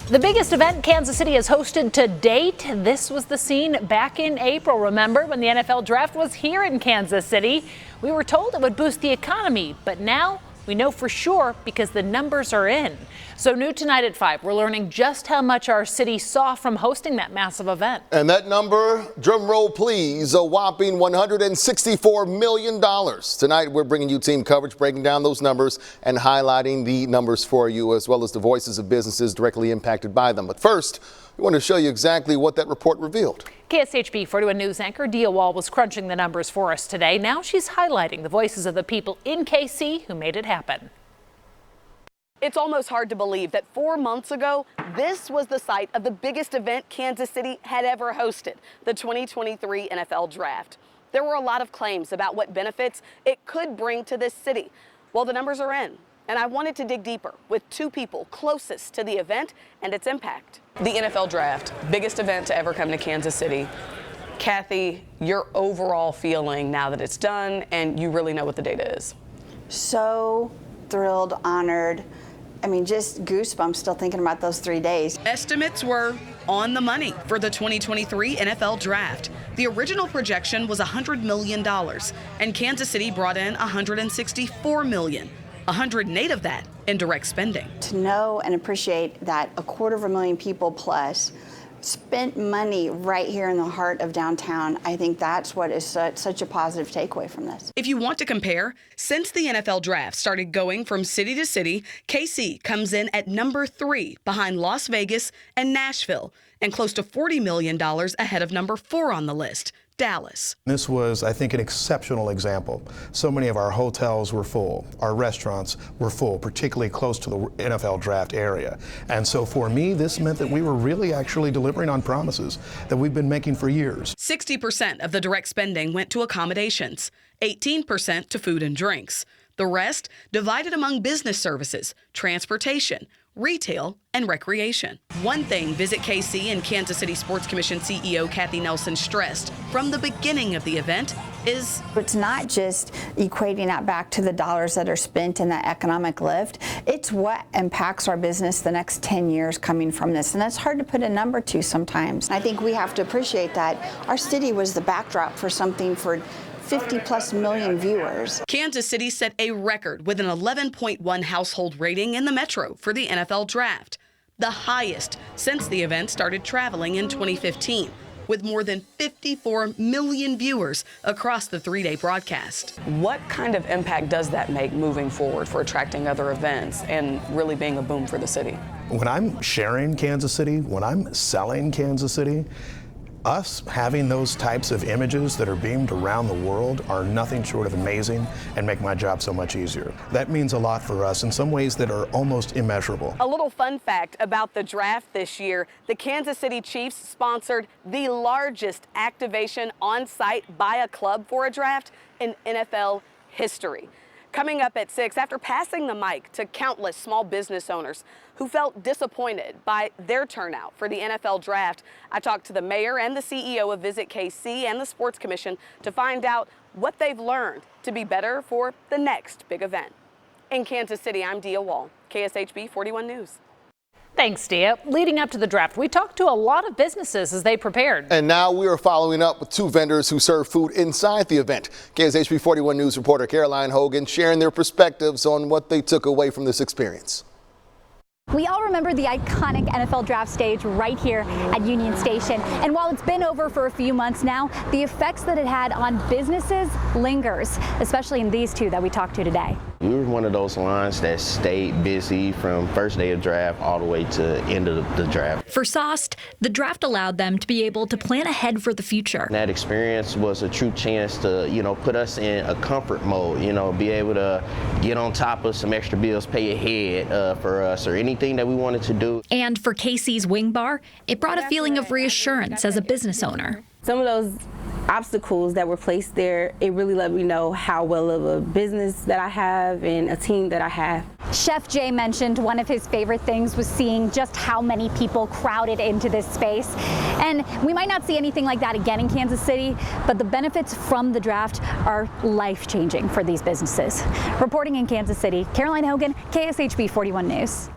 The biggest event Kansas City has hosted to date. This was the scene back in April. Remember when the NFL draft was here in Kansas City? We were told it would boost the economy, but now we know for sure because the numbers are in. So new tonight at 5, we're learning just how much our city saw from hosting that massive event. And that number, drum roll please, a whopping $164 million. Tonight we're bringing you team coverage, breaking down those numbers and highlighting the numbers for you, as well as the voices of businesses directly impacted by them. But first, we want to show you exactly what that report revealed. KSHB 41 News anchor Dia Wall was crunching the numbers for us today. Now she's highlighting the voices of the people in KC who made it happen. It's almost hard to believe that 4 months ago, this was the site of the biggest event Kansas City had ever hosted, the 2023 NFL Draft. There were a lot of claims about what benefits it could bring to this city. Well, the numbers are in, and I wanted to dig deeper with two people closest to the event and its impact. The NFL Draft, biggest event to ever come to Kansas City. Kathy, your overall feeling now that it's done and you really know what the data is? So thrilled, honored. I mean, just goosebumps still thinking about those 3 days. Estimates were on the money for the 2023 NFL Draft. The original projection was $100 million, and Kansas City brought in $164 million, 108 of that in direct spending. To know and appreciate that 250,000 people plus spent money right here in the heart of downtown, I think that's what is such a positive takeaway from this. If you want to compare, since the NFL Draft started going from city to city, KC comes in at number 3 behind Las Vegas and Nashville, and close to $40 million ahead of number 4 on the list, Dallas. This was, I think, an exceptional example. So many of our hotels were full. Our restaurants were full, particularly close to the NFL Draft area. And so for me, this meant that we were really actually delivering on promises that we've been making for years. 60% of the direct spending went to accommodations, 18% to food and drinks. The rest divided among business services, transportation, retail, and recreation. One thing Visit KC and Kansas City Sports Commission CEO Kathy Nelson stressed from the beginning of the event is it's not just equating that back to the dollars that are spent in that economic lift. It's what impacts our business the next 10 years coming from this. And that's hard to put a number to sometimes. I think we have to appreciate that our city was the backdrop for something for 50+ million viewers. Kansas City set a record with an 11.1 household rating in the metro for the NFL Draft, the highest since the event started traveling in 2015, with more than 54 million viewers across the 3-day broadcast. What kind of impact does that make moving forward for attracting other events and really being a boom for the city? When I'm sharing Kansas City, when I'm selling Kansas City, us having those types of images that are beamed around the world are nothing short of amazing and make my job so much easier. That means a lot for us in some ways that are almost immeasurable. A little fun fact about the draft this year, the Kansas City Chiefs sponsored the largest activation on site by a club for a draft in NFL history. Coming up at 6, after passing the mic to countless small business owners who felt disappointed by their turnout for the NFL Draft, I talked to the mayor and the CEO of Visit KC and the Sports Commission to find out what they've learned to be better for the next big event. In Kansas City, I'm Dia Wall, KSHB 41 News. Thanks, Dia. Leading up to the draft, we talked to a lot of businesses as they prepared. And now we are following up with 2 vendors who serve food inside the event. KSHB 41 News reporter Caroline Hogan sharing their perspectives on what they took away from this experience. We all remember the iconic NFL Draft stage right here at Union Station. And while it's been over for a few months now, the effects that it had on businesses lingers, especially in these 2 that we talked to today. We were one of those lines that stayed busy from first day of draft all the way to end of the draft. For SOST, the draft allowed them to be able to plan ahead for the future. That experience was a true chance to, put us in a comfort mode, be able to get on top of some extra bills, pay ahead for us or anything that we wanted to do. And for KC's Wing Bar, it brought a feeling of reassurance as a business owner. Some of those obstacles that were placed there, it really let me know how well of a business that I have and a team that I have. Chef Jay mentioned one of his favorite things was seeing just how many people crowded into this space. And we might not see anything like that again in Kansas City, but the benefits from the draft are life-changing for these businesses. Reporting in Kansas City, Caroline Hogan, KSHB 41 News.